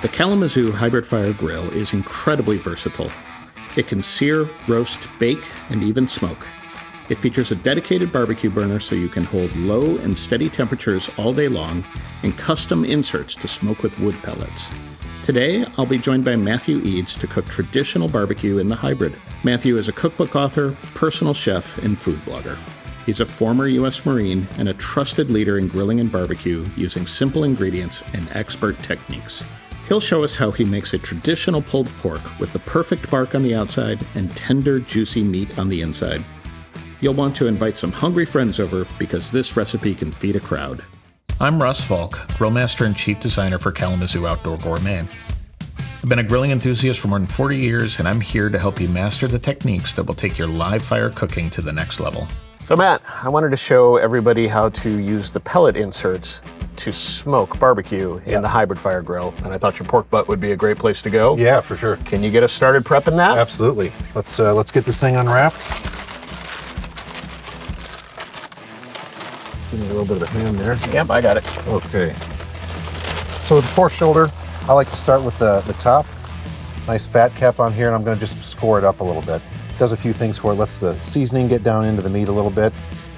The Kalamazoo Hybrid Fire Grill is incredibly versatile. It can sear, roast, bake, and even smoke. It features a dedicated barbecue burner so you can hold low and steady temperatures all day long, and custom inserts to smoke with wood pellets. Today, I'll be joined by Matthew Eads to cook traditional barbecue in the hybrid. Matthew is a cookbook author, personal chef, and food blogger. He's a former U.S. Marine and a trusted leader in grilling and barbecue using simple ingredients and expert techniques. He'll show us how he makes a traditional pulled pork with the perfect bark on the outside and tender, juicy meat on the inside. You'll want to invite some hungry friends over because this recipe can feed a crowd. I'm Russ Faulk, Grillmaster and Chief Designer for Kalamazoo Outdoor Gourmet. I've been a grilling enthusiast for more than 40 years, and I'm here to help you master the techniques that will take your live fire cooking to the next level. So Matt, I wanted to show everybody how to use the pellet inserts to smoke barbecue in the hybrid fire grill, and I thought your pork butt would be a great place to go. Yeah, for sure. Can you get us started prepping that? Absolutely. Let's get this thing unwrapped. Give me a little bit of a hand there. Yep, I got it. Okay. So with the pork shoulder, I like to start with the top. Nice fat cap on here, and I'm going to just score it up a little bit. Does a few things for it. Lets the seasoning get down into the meat a little bit,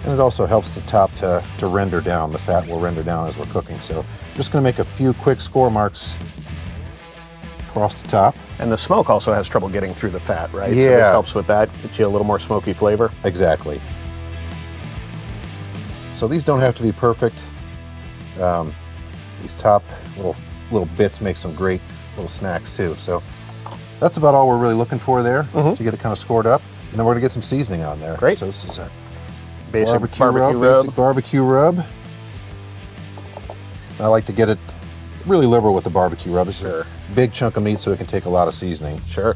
and it also helps the top to render down. The fat will render down as we're cooking. So I'm just going to make a few quick score marks across the top. And the smoke also has trouble getting through the fat, right? Yeah. So this helps with that, get you a little more smoky flavor. Exactly. So these don't have to be perfect. These top little bits make some great little snacks too. So that's about all we're really looking for there, just to get it kind of scored up. And then we're gonna get some seasoning on there. Great. So this is a Basic barbecue rub. Basic barbecue rub. And I like to get it really liberal with the barbecue rub. It's a big chunk of meat so it can take a lot of seasoning. Sure.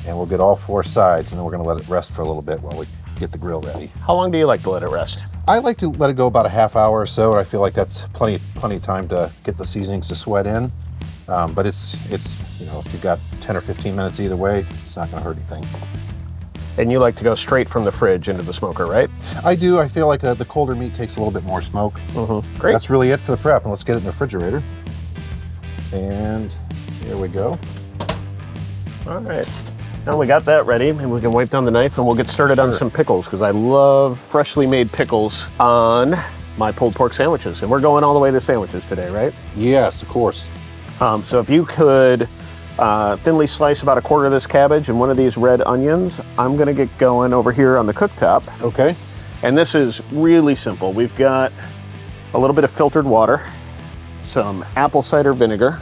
And we'll get all four sides, and then we're gonna let it rest for a little bit while we get the grill ready. How long do you like to let it rest? I like to let it go about a half hour or so, and I feel like that's plenty of time to get the seasonings to sweat in. But it's you know, if you've got 10 or 15 minutes either way, it's not going to hurt anything. And you like to go straight from the fridge into the smoker, right? I do. I feel like the colder meat takes a little bit more smoke. Great. That's really it for the prep, and let's get it in the refrigerator. And here we go. All right. Now we got that ready, and we can wipe down the knife, and we'll get started on some pickles, because I love freshly made pickles on my pulled pork sandwiches. And we're going all the way to sandwiches today, right? Yes, of course. So if you could thinly slice about a quarter of this cabbage and one of these red onions, I'm gonna get going over here on the cooktop. Okay. And this is really simple. We've got a little bit of filtered water, some apple cider vinegar,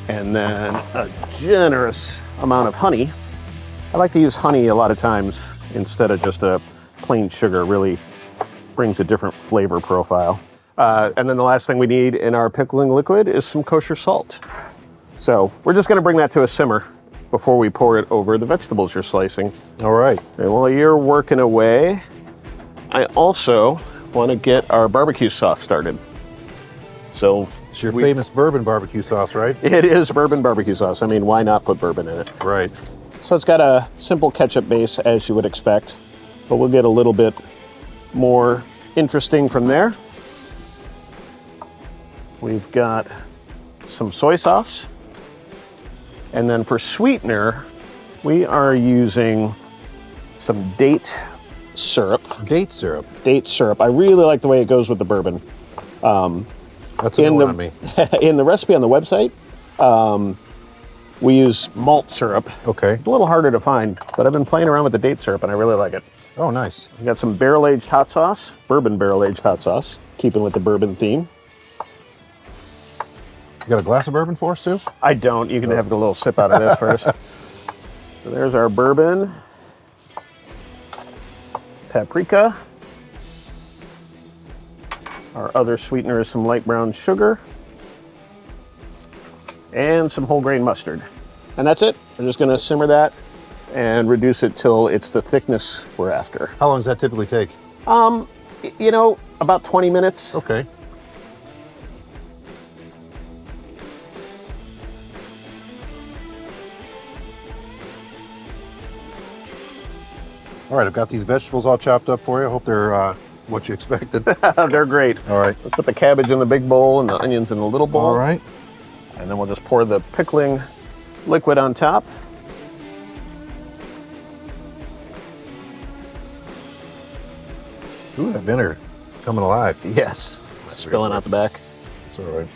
and then a generous amount of honey. I like to use honey a lot of times instead of just a plain sugar. Really brings a different flavor profile. And then the last thing we need in our pickling liquid is some kosher salt. So we're just gonna bring that to a simmer before we pour it over the vegetables you're slicing. All right. And while you're working away, I also wanna get our barbecue sauce started. So It's your famous bourbon barbecue sauce, right? it is bourbon barbecue sauce. I mean, why not put bourbon in it? Right. So it's got a simple ketchup base, as you would expect, but we'll get a little bit more interesting from there. We've got some soy sauce. And then for sweetener, we are using some date syrup. Date syrup. Date syrup. I really like the way it goes with the bourbon. That's a new one on me. In the recipe on the website, we use malt syrup. Okay. It's a little harder to find, but I've been playing around with the date syrup and I really like it. Oh, nice. We got some barrel-aged hot sauce, bourbon barrel-aged hot sauce, keeping with the bourbon theme. You got a glass of bourbon for us too? I don't. You can have a little sip out of this first. So there's our bourbon, paprika. Our other sweetener is some light brown sugar and some whole grain mustard. And that's it. We're just gonna simmer that and reduce it till it's the thickness we're after. How long does that typically take? You know, about 20 minutes. Okay. All right, I've got these vegetables all chopped up for you. I hope they're what you expected. They're great. All right. Let's put the cabbage in the big bowl and the onions in the little bowl. All right. And then we'll just pour the pickling liquid on top. Ooh, that vinegar coming alive. Yes. Spilling out the back. It's all right.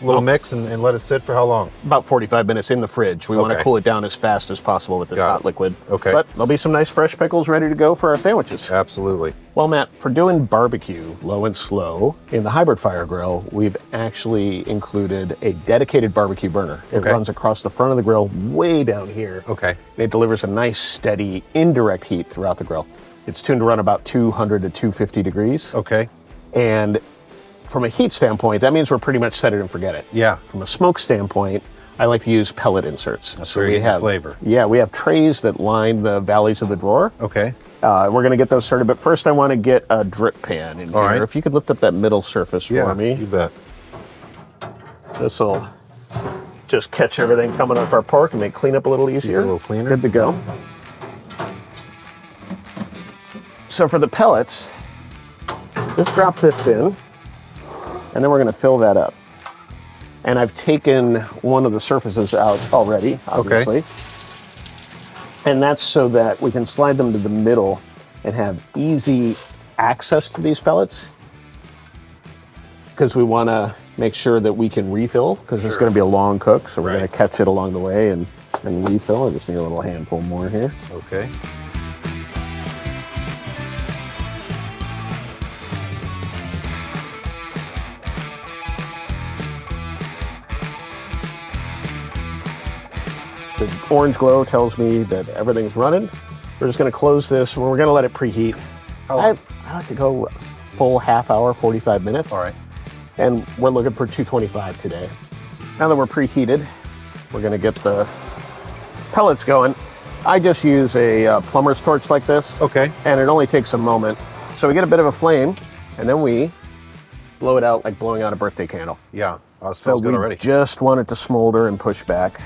A little mix and let it sit for how long? About 45 minutes in the fridge. We want to Okay. cool it down as fast as possible with this Got hot it. liquid. Okay. But there'll be some nice fresh pickles ready to go for our sandwiches. Absolutely. Well, Matt, for doing barbecue low and slow in the Hybrid Fire Grill, we've actually included a dedicated barbecue burner. It Okay. runs across the front of the grill way down here. Okay. And it delivers a nice, steady, indirect heat throughout the grill. It's tuned to run about 200 to 250 degrees. Okay. And from a heat standpoint, that means we're pretty much set it and forget it. Yeah. From a smoke standpoint, I like to use pellet inserts. That's where you get the flavor. Yeah, we have trays that line the valleys of the drawer. Okay. We're going to get those started, but first I want to get a drip pan in All here. right. If you could lift up that middle surface Yeah, for me. you bet. This will just catch everything coming off our pork and make cleanup a little easier. a little cleaner. Good to go. So for the pellets, just drop this in, and then we're going to fill that up. And I've taken one of the surfaces out already, obviously. Okay. And that's so that we can slide them to the middle and have easy access to these pellets. Because we want to make sure that we can refill, because it's going to be a long cook. So we're Right. going to catch it along the way and refill. I just need a little handful more here. Okay. The orange glow tells me that everything's running. We're just going to close this. We're going to let it preheat. How long? I like to go full half hour, 45 minutes. All right. And we're looking for 225 today. Now that we're preheated, we're going to get the pellets going. I just use a plumber's torch like this. Okay. And it only takes a moment. So we get a bit of a flame, and then we blow it out like blowing out a birthday candle. Yeah. Oh, it smells So good we already. just want it to smolder and push back.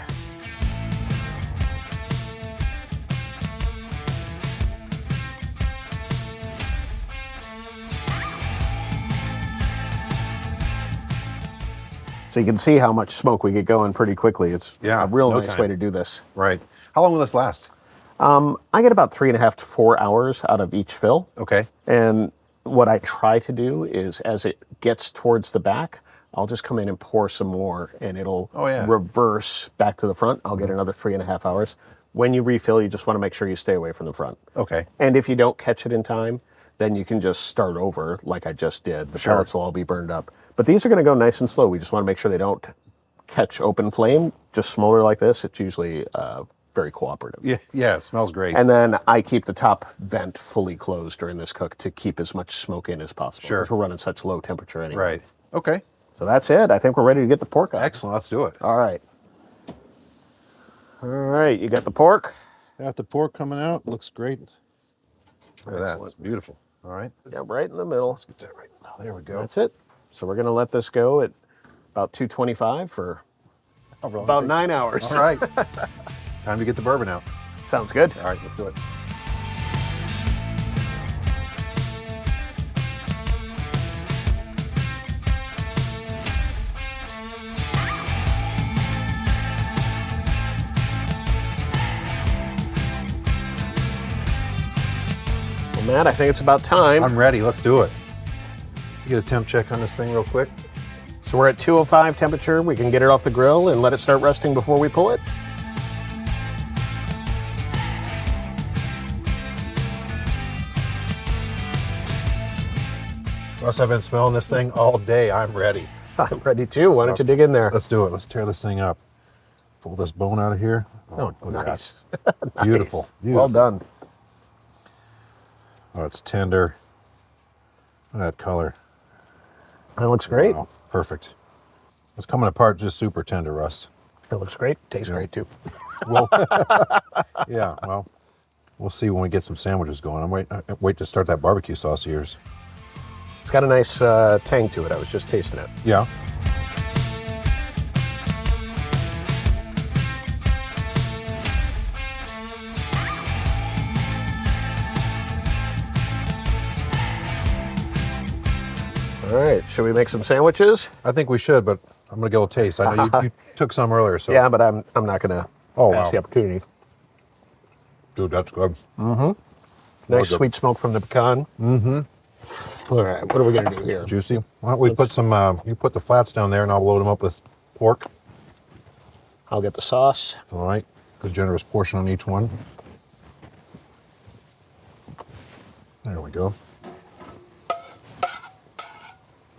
So you can see how much smoke we get going pretty quickly. It's Yeah, a real no nice time. way to do this. Right. How long will this last? I get about 3.5 to 4 hours out of each fill. Okay. And what I try to do is as it gets towards the back, I'll just come in and pour some more and it'll Oh, yeah. reverse back to the front. I'll get another 3.5 hours. When you refill, you just want to make sure you stay away from the front. Okay. And if you don't catch it in time, then you can just start over like I just did. The Sure. pellets will all be burned up. But these are going to go nice and slow. We just want to make sure they don't catch open flame. Just smolder like this. It's usually very cooperative. Yeah. Yeah. It smells great. And then I keep the top vent fully closed during this cook to keep as much smoke in as possible. Sure. Because we're running such low temperature anyway. Right. Okay. So that's it. I think we're ready to get the pork on. Excellent. Let's do it. All right. All right. You got the pork? Got the pork coming out. Looks great. Look at that. Excellent. It's beautiful. All right. Yeah, right in the middle. Let's get that right now. There we go. That's it. So we're going to let this go at about 225 for However long it about takes. 9 hours. All right. Time to get the bourbon out. Sounds good. All right. Let's do it. Well, Matt, I think it's about time. I'm ready. Let's do it. Get a temp check on this thing real quick. So we're at 205 temperature. We can get it off the grill and let it start resting before we pull it. Russ, I've been smelling this thing all day. I'm ready. I'm ready too. Why don't you dig in there? Let's do it. Let's tear this thing up. Pull this bone out of here. Oh, look at nice. that. Beautiful. Beautiful. Well done. Oh, it's tender. Look at that color. That looks great. Wow, perfect. It's coming apart just super tender, Russ. It looks great. Tastes great too. Well, yeah, well, we'll see when we get some sandwiches going. I wait to start that barbecue sauce of yours. It's got a nice tang to it. I was just tasting it. Yeah. All right, should we make some sandwiches? I think we should, but I'm gonna get a little taste. I know you took some earlier, so. Yeah, but I'm not gonna Oh, pass wow. the opportunity. Dude, that's good. Nice good. sweet smoke from the pecan. All right, what are we gonna do here? Juicy. Why don't we put some, you put the flats down there and I'll load them up with pork. I'll get the sauce. All right, good generous portion on each one. There we go.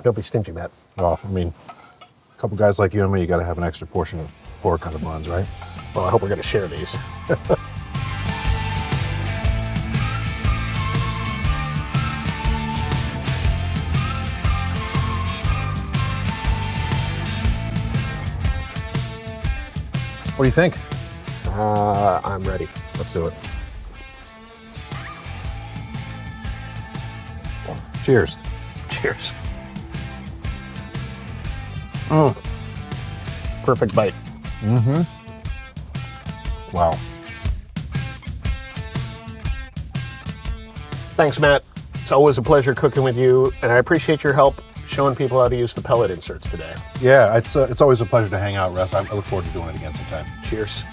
Don't be stingy, Matt. Well, I mean, a couple guys like you and me, you gotta have an extra portion of pork on the buns, right? Well, I hope we're gonna share these. What do you think? I'm ready. Let's do it. Cheers. Cheers. Perfect bite. Wow. Thanks, Matt. It's always a pleasure cooking with you, and I appreciate your help showing people how to use the pellet inserts today. Yeah, it's always a pleasure to hang out, Russ. I look forward to doing it again sometime. Cheers.